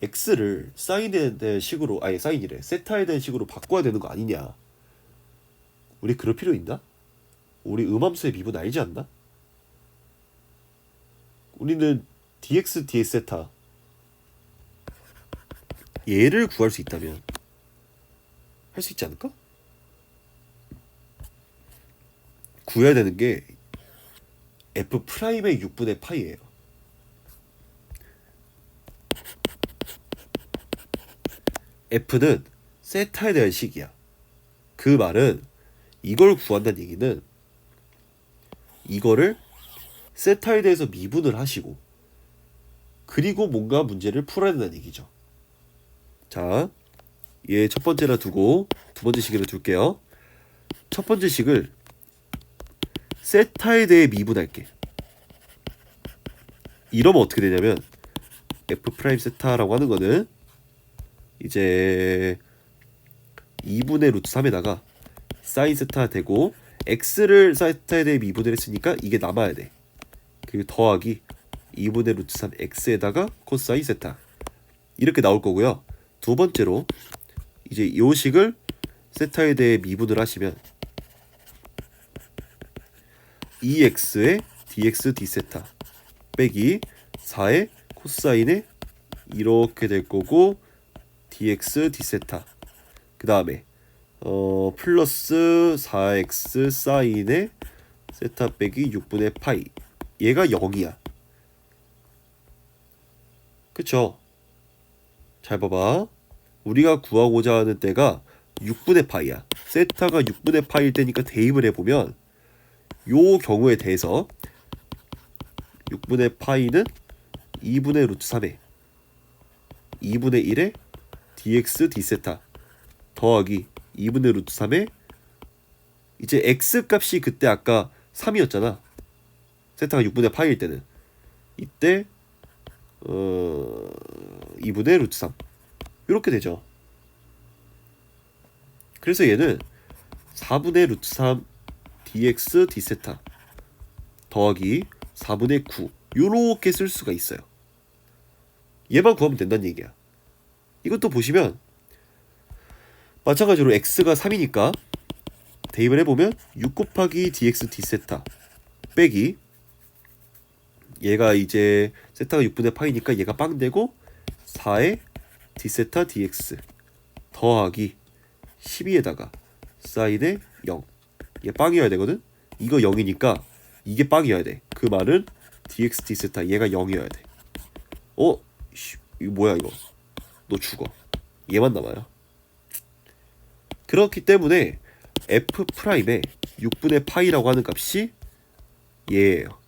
x를 사인에 대한 식으로 아니 사인이래 세타에 대한 식으로 바꿔야 되는 거 아니냐. 우리 그럴 필요 있나? 우리 음함수의 미분 알지 않나? 우리는 dx dx 세타 얘를 구할 수 있다면 할 수 있지 않을까? 구해야 되는 게 f 프라임의 6분의 파이예요. f는 세타에 대한 식이야. 그 말은 이걸 구한다는 얘기는 이거를 세타에 대해서 미분을 하시고 그리고 뭔가 문제를 풀어야 된다는 얘기죠. 자, 얘 첫 번째라 두고 두 번째 식을 둘게요. 첫 번째 식을 세타에 대해 미분할게. 이러면 어떻게 되냐면 f 프라임 세타라고 하는 거는 이제 2분의 루트 3에다가 사인 세타 되고 x를 세타에 대해 미분을 했으니까 이게 남아야 돼. 그리고 더하기 2분의 루트 3 x에다가 코사인 세타 이렇게 나올 거고요. 두 번째로 이제 요 식을 세타에 대해 미분을 하시면 2x의 dx d세타 빼기 4의 코사인의 이렇게 될 거고 dx d세타 그 다음에 플러스 4x 사인의 세타 빼기 6분의 파이 얘가 0이야. 그쵸? 잘 봐봐. 우리가 구하고자 하는 때가 6분의 파이야. 세타가 6분의 파이일 때니까 대입을 해보면 요 경우에 대해서 6분의 파이는 2분의 루트 3에 2분의 1에 dx d세타 더하기 2분의 루트 3에 이제 x 값이 그때 아까 3이었잖아. 세타가 6분의 파이일 때는 이때 2분의 루트 3 이렇게 되죠. 그래서 얘는 4분의 루트 3 dx d세타 더하기 4분의 9 요렇게 쓸 수가 있어요. 얘만 구하면 된다는 얘기야. 이것도 보시면 마찬가지로 x가 3이니까 대입을 해보면 6 곱하기 dx d세타 빼기 얘가 이제 세타가 6분의 파이니까 얘가 빵 되고 4의 d세타 dx 더하기 12에다가 사인의 0 얘 빵이어야 되거든. 이거 0이니까 이게 빵이어야 돼. 그 말은 dx d세타 얘가 0이어야 돼. 이거 뭐야 이거. 너 죽어. 얘만 남아요. 그렇기 때문에 f 프라임의 6분의 파이라고 하는 값이 얘예요.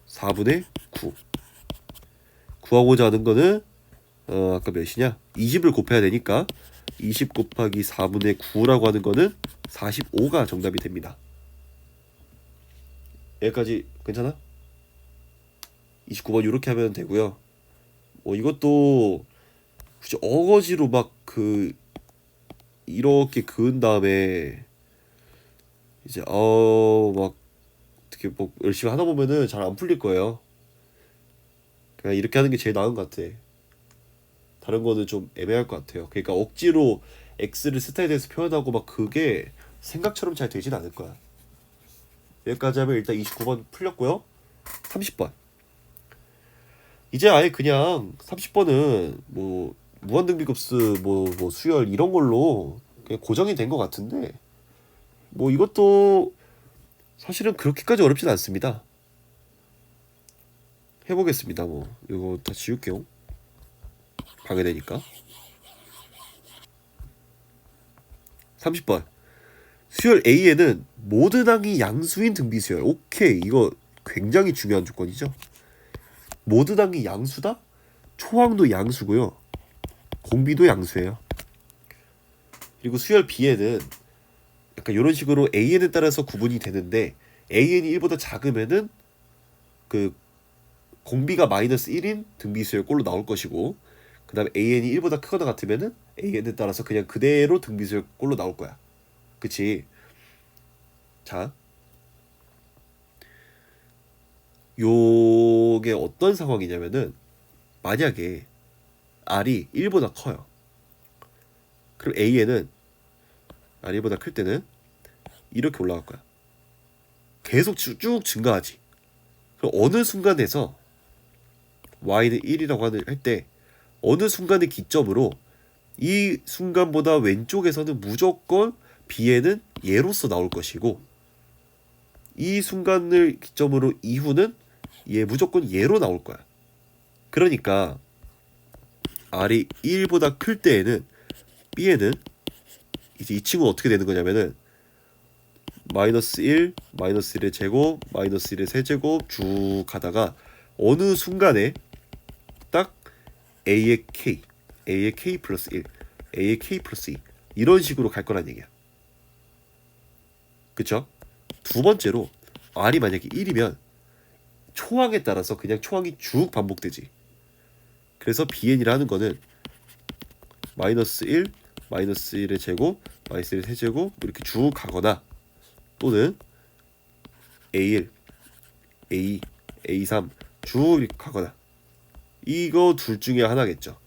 4분의 9. 구하고자 하는 거는 아까 몇이냐? 20을 곱해야 되니까 20 곱하기 4분의 9라고 하는 거는 45가 정답이 됩니다. 여기까지 괜찮아? 29번 이렇게 하면 되고요. 이것도 굳이 어거지로 막 이렇게 그은 다음에 이제 막 어떻게 뭐 열심히 하다 보면은 잘 안 풀릴 거예요. 그냥 이렇게 하는 게 제일 나은 것 같아. 다른 거는 좀 애매할 것 같아요. 그러니까 억지로 x를 스타에 대해서 표현하고 막 그게 생각처럼 잘 되진 않을 거야. 여기까지 하면 일단 29번 풀렸고요. 30번. 이제 아예 그냥 30번은 뭐 무한등비급수 뭐 수열 이런 걸로 그냥 고정이 된 것 같은데 뭐 이것도 사실은 그렇게까지 어렵진 않습니다. 해보겠습니다. 뭐 이거 다 지울게요. 방해되니까. 30번. 수열 A에는 모든 항이 양수인 등비수열. 오케이. 이거 굉장히 중요한 조건이죠. 모든 항이 양수다? 초항도 양수고요. 공비도 양수예요. 그리고 수열 B에는 약간 이런 식으로 AN에 따라서 구분이 되는데 AN이 1보다 작으면은 그 공비가 마이너스 1인 등비수열 꼴로 나올 것이고 그 다음에 AN이 1보다 크거나 같으면은 AN에 따라서 그냥 그대로 등비수열 꼴로 나올 거야. 그치? 자, 요게 어떤 상황이냐면은 만약에 R이 1보다 커요. 그럼 AN은 R보다 클 때는 이렇게 올라갈 거야. 계속 쭉 증가하지. 그럼 어느 순간에서 y는 1이라고 할 때 어느 순간의 기점으로 이 순간보다 왼쪽에서는 무조건 b에는 얘로서 나올 것이고 이 순간을 기점으로 이후는 얘 무조건 얘로 나올 거야. 그러니까 r이 1보다 클 때에는 b에는 이제 이 친구는 어떻게 되는 거냐면은 마이너스 1, 마이너스 1의 제곱, 마이너스 1의 세제곱 쭉 가다가 어느 순간에 딱 a의 k 플러스 1, a의 k 플러스 2 이런 식으로 갈 거란 얘기야. 그쵸? 두 번째로 r이 만약에 1이면 초항에 따라서 그냥 초항이 쭉 반복되지. 그래서 bn이라는 거는 마이너스 1, 마이너스 1의 제곱, 마이너스 1의 세제곱 이렇게 쭉 가거나 또는 A1, A2, A3 쭉 이렇게 가거나 이거 둘 중에 하나겠죠.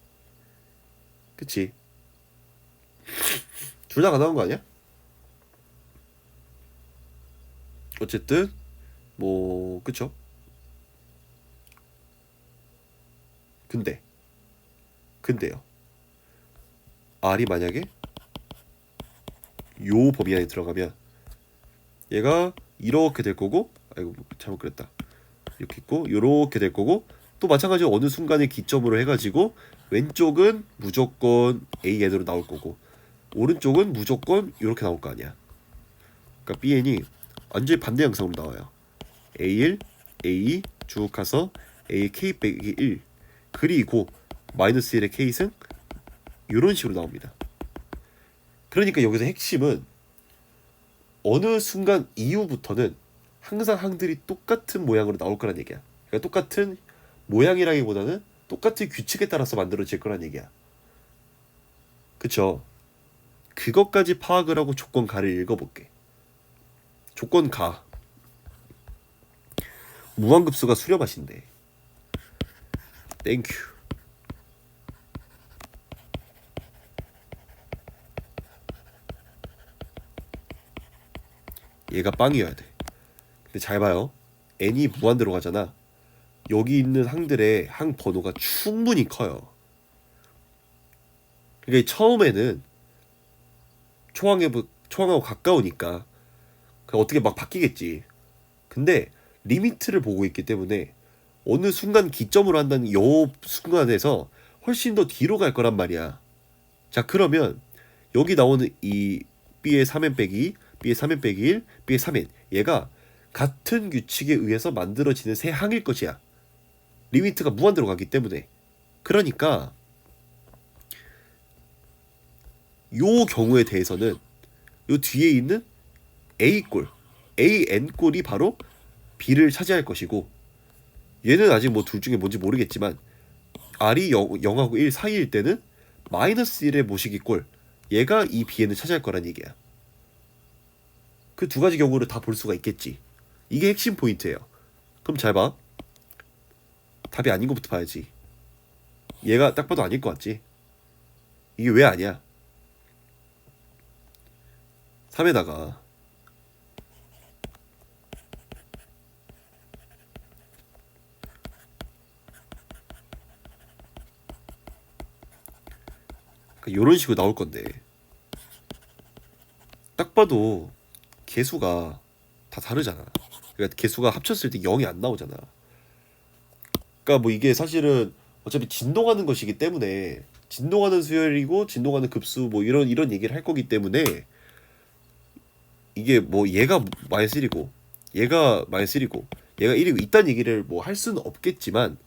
그치? 둘 다 가능한 거 아니야? 어쨌든 뭐 그쵸? 근데요. R이 만약에 요 범위 안에 들어가면 얘가 이렇게 될 거고, 아이고 잘못 그랬다. 이렇게 있고 요렇게 될 거고, 또 마찬가지로 어느 순간에 기점으로 해가지고 왼쪽은 무조건 AN으로 나올 거고 오른쪽은 무조건 이렇게 나올 거 아니야. 그러니까 BN이 완전히 반대 양상으로 나와요. A1, A2 쭉 가서 AK 빼기 1 그리고 마이너스 1의 K승 이런 식으로 나옵니다. 그러니까 여기서 핵심은 어느 순간 이후부터는 항상 항들이 똑같은 모양으로 나올 거란 얘기야. 그러니까 똑같은 모양이라기보다는 똑같은 규칙에 따라서 만들어질 거란 얘기야. 그쵸? 그것까지 파악을 하고 조건 가를 읽어볼게. 조건 가. 무한급수가 수렴하신대. 땡큐. 얘가 빵이어야 돼. 근데 잘 봐요. n이 무한대로 가잖아. 여기 있는 항들의 항 번호가 충분히 커요. 그러니까 처음에는 초항하고 가까우니까 어떻게 막 바뀌겠지. 근데 리미트를 보고 있기 때문에 어느 순간 기점으로 한다는 요 순간에서 훨씬 더 뒤로 갈 거란 말이야. 자, 그러면 여기 나오는 이 B의 3n 빼기 B의 3n 빼기 1, B의 3n 얘가 같은 규칙에 의해서 만들어지는 새 항일 것이야. 리미트가 무한대로 가기 때문에. 그러니까 요 경우에 대해서는 요 뒤에 있는 A꼴, AN꼴이 바로 B를 차지할 것이고, 얘는 아직 뭐 둘 중에 뭔지 모르겠지만 R이 0하고 1 사이일 때는 마이너스 1의 모시기꼴 얘가 이 B에는 차지할 거란 얘기야. 그 두 가지 경우를 다 볼 수가 있겠지. 이게 핵심 포인트예요. 그럼 잘 봐. 답이 아닌 것부터 봐야지. 얘가 딱 봐도 아닐 것 같지? 이게 왜 아니야? 3에다가 이런 식으로 나올 건데 딱 봐도 개수가 다 다르잖아. 그러니까 개수가 합쳤을 때 0이 안 나오잖아. 그러니까 뭐 이게 사실은 어차피 진동하는 것이기 때문에 진동하는 수열이고 진동하는 급수 뭐 이런 얘기를 할 거기 때문에 이게 뭐 얘가 마이너스 1이고 얘가 마이너스 1이고 얘가 1이고 이딴 얘기를 뭐 할 수는 없겠지만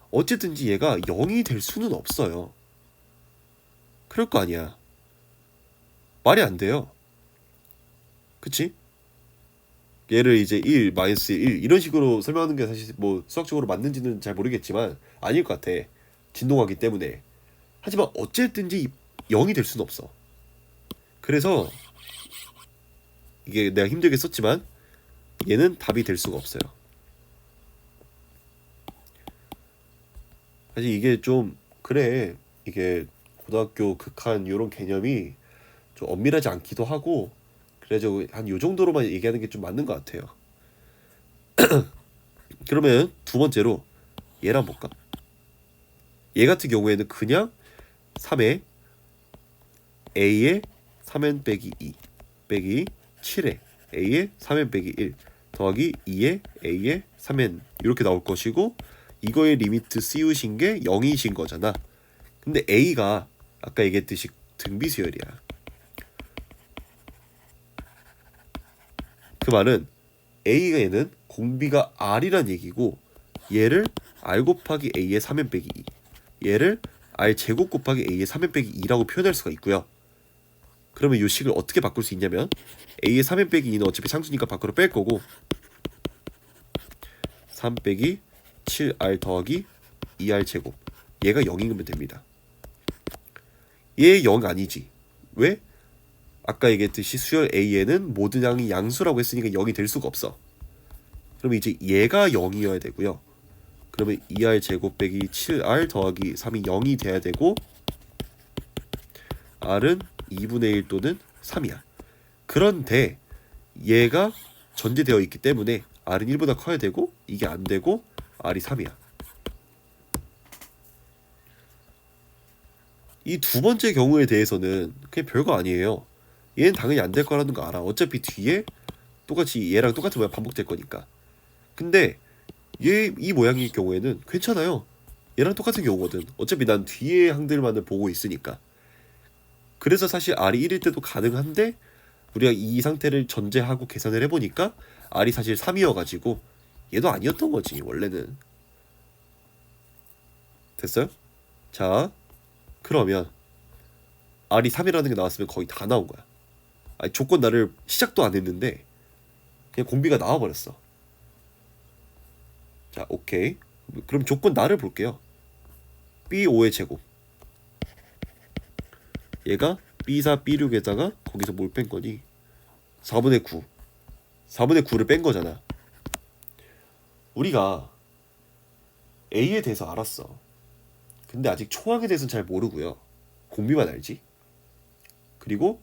어쨌든지 얘가 0이 될 수는 없어요. 그럴 거 아니야. 말이 안 돼요. 그치? 얘를 이제 1, 마이너스 1 이런 식으로 설명하는 게 사실 뭐 수학적으로 맞는지는 잘 모르겠지만 아닐 것 같아. 진동하기 때문에. 하지만 어쨌든지 0이 될 수는 없어. 그래서 이게 내가 힘들게 썼지만 얘는 답이 될 수가 없어요. 사실 이게 좀 그래. 이게 고등학교 극한 이런 개념이 좀 엄밀하지 않기도 하고 그래서 한 요 정도로만 얘기하는 게 좀 맞는 것 같아요. 그러면 두 번째로 얘랑 볼까? 얘 같은 경우에는 그냥 3에 A의 3n 빼기 2 빼기 7에 A의 3n 빼기 1 더하기 2에 A의 3n 이렇게 나올 것이고 이거의 리미트 씌우신 게 0이신 거잖아. 근데 A가 아까 얘기했듯이 등비수열이야. 그 말은 A에는 공비가 R이란 얘기고 얘를 R 곱하기 A의 3n 빼기 2 얘를 R 제곱 곱하기 A의 3n 빼기 2라고 표현할 수가 있고요. 그러면 이 식을 어떻게 바꿀 수 있냐면 A의 3n 빼기 2는 어차피 상수니까 밖으로 뺄 거고 3 빼기 7R 더하기 2R 제곱 얘가 0이면 됩니다. 얘 0 아니지. 왜? 아까 얘기했듯이 수열 A에는 모든 양이 양수라고 했으니까 0이 될 수가 없어. 그러면 이제 얘가 0이어야 되고요. 그러면 2R 제곱 빼기 7R 더하기 3이 0이 돼야 되고 R은 2분의 1 또는 3이야. 그런데 얘가 전제되어 있기 때문에 R은 1보다 커야 되고 이게 안 되고 R이 3이야. 이 두 번째 경우에 대해서는 그냥 별거 아니에요. 얘는 당연히 안 될 거라는 거 알아. 어차피 뒤에 똑같이 얘랑 똑같은 모양 반복될 거니까. 근데 얘 이 모양일 경우에는 괜찮아요. 얘랑 똑같은 경우거든. 어차피 난 뒤에 항들만을 보고 있으니까. 그래서 사실 R이 1일 때도 가능한데 우리가 이 상태를 전제하고 계산을 해보니까 R이 사실 3이어가지고 얘도 아니었던 거지 원래는. 됐어요? 자 그러면 R이 3이라는 게 나왔으면 거의 다 나온 거야. 아니, 조건 나를 시작도 안 했는데 그냥 공비가 나와버렸어. 자 오케이. 그럼 조건 나를 볼게요. B5의 제곱. 얘가 B4, B6에다가 거기서 뭘 뺀 거니? 4분의 9. 4분의 9를 뺀 거잖아. 우리가 A에 대해서 알았어. 근데 아직 초항에 대해서는 잘 모르고요. 공비만 알지. 그리고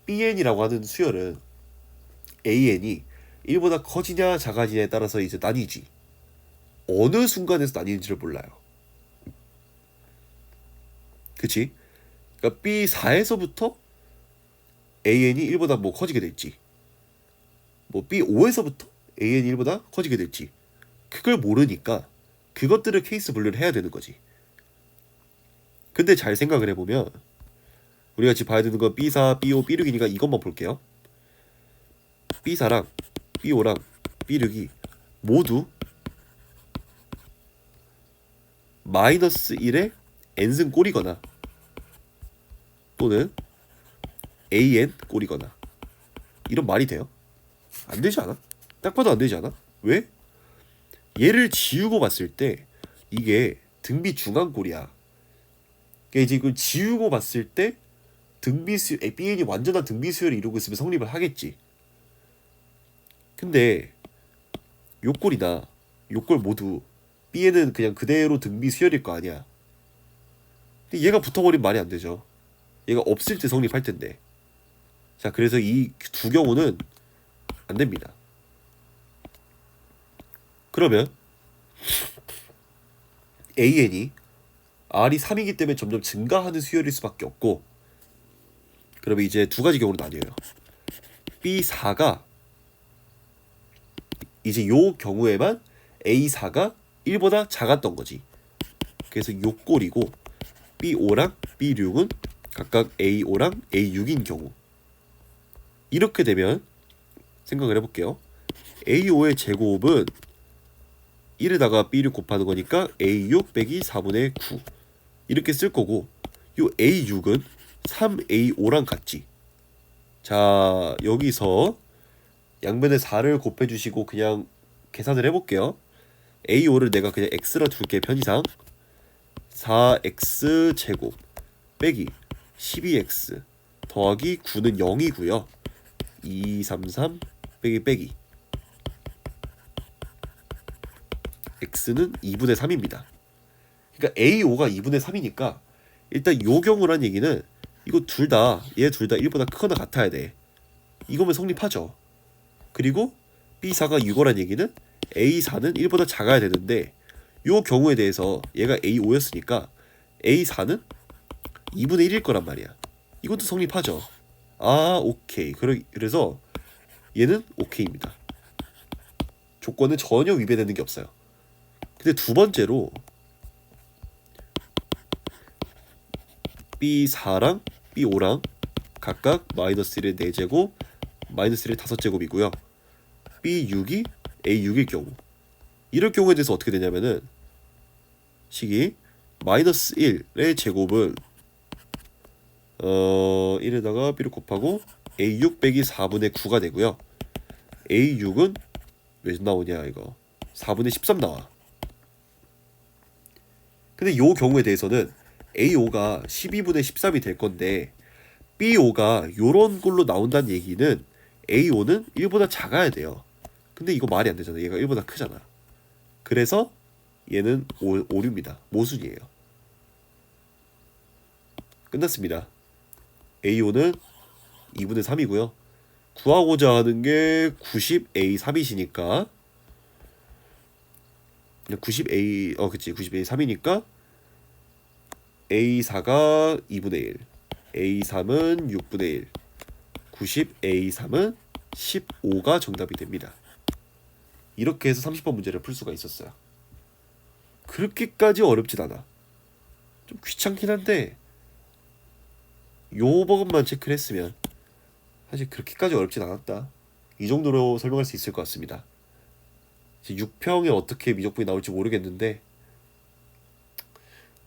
Bn이라고 하는 수열은 An이 1보다 커지냐 작아지냐에 따라서 이제 나뉘지. 어느 순간에서 나뉘는지를 몰라요. 그치? 그러니까 B4에서부터 AN이 1보다 뭐 커지게 될지, 뭐 B5에서부터 AN이 1보다 커지게 될지, 그걸 모르니까 그것들을 케이스 분류를 해야 되는 거지. 근데 잘 생각을 해보면 우리가 지금 봐야 되는 건 B4, B5, B6이니까 이것만 볼게요. B4랑 B5랑 B6이 모두 마이너스 1의 n승 꼴이거나 또는 an 꼴이거나 이런 말이 돼요? 안 되지 않아? 딱 봐도 안 되지 않아? 왜? 얘를 지우고 봤을 때 이게 등비 중앙꼴이야. 그러니까 이제 이걸 지우고 봤을 때 등비수 BN이 완전한 등비수열을 이루고 있으면 성립을 하겠지. 근데 요 꼴이나 요 꼴 모두 B에는 그냥 그대로 등비수열일 거 아니야. 근데 얘가 붙어버리면 말이 안 되죠. 얘가 없을 때 성립할 텐데. 자, 그래서 이 두 경우는 안 됩니다. 그러면 AN이 R이 3이기 때문에 점점 증가하는 수열일 수밖에 없고, 그러면 이제 두 가지 경우로 나뉘어요. B4가 이제 요 경우에만 A4가 1보다 작았던 거지. 그래서 요 꼴이고 B5랑 B6은 각각 A5랑 A6인 경우. 이렇게 되면 생각을 해볼게요. A5의 제곱은 1에다가 B6 곱하는 거니까 A6 빼기 4분의 9 이렇게 쓸 거고, 요 A6은 3A5랑 같지. 자, 여기서 양변에 4를 곱해주시고 그냥 계산을 해볼게요. A5를 내가 그냥 X라 둘게 편의상. 4X 제곱 빼기 12X 더하기 9는 0이고요 233 빼기 X는 2분의 3입니다. 그러니까 A5가 2분의 3이니까 일단 요 경우란 얘기는 이거 얘 둘 다 1보다 크거나 같아야 돼. 이거면 성립하죠. 그리고 B4가 6호란 얘기는 A4는 1보다 작아야 되는데 요 경우에 대해서 얘가 A5였으니까 A4는 2분의 1일 거란 말이야. 이것도 성립하죠. 아, 오케이. 그래서 얘는 오케이입니다. 조건은 전혀 위배되는 게 없어요. 근데 두 번째로 B4랑 B5랑 각각 마이너스 1의 4제곱, 마이너스 1의 5제곱이고요. B6이 A6일 경우. 이럴 경우에 대해서 어떻게 되냐면은 식이 마이너스 1의 제곱은 1에다가 B를 곱하고 A6 빼기 4분의 9가 되고요. A6은 몇 나오냐 이거 4분의 13 나와. 근데 요 경우에 대해서는 A5가 12분의 13이 될 건데 B5가 요런 걸로 나온다는 얘기는 A5는 1보다 작아야 돼요. 근데 이거 말이 안 되잖아. 얘가 1보다 크잖아. 그래서 얘는 오류입니다. 모순이에요. 끝났습니다. A5는 2분의 3이고요. 구하고자 하는 게 90A3이시니까 90A 그치 90A3이니까 A4가 2분의 1, A3은 6분의 1, 90A3은 15가 정답이 됩니다. 이렇게 해서 30번 문제를 풀 수가 있었어요. 그렇게까지 어렵진 않아. 좀 귀찮긴 한데 요 부분만 체크를 했으면 사실 그렇게까지 어렵진 않았다. 이 정도로 설명할 수 있을 것 같습니다. 6평에 어떻게 미적분이 나올지 모르겠는데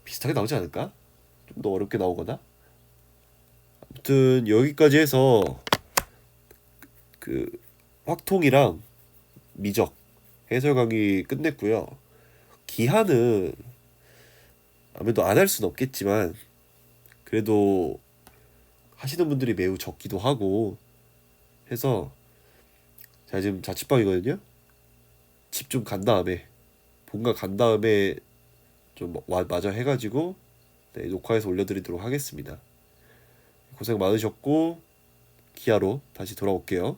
비슷하게 나오지 않을까? 좀 더 어렵게 나오거나. 아무튼 여기까지 해서 그 확통이랑 미적 해설 강의 끝냈고요. 기하는 아무래도 안 할 수는 없겠지만 그래도 하시는 분들이 매우 적기도 하고 해서 제가 지금 자취방이거든요. 집 좀 간 다음에 본가 간 다음에 좀 마저 해가지고 네, 녹화해서 올려드리도록 하겠습니다. 고생 많으셨고 기아로 다시 돌아올게요.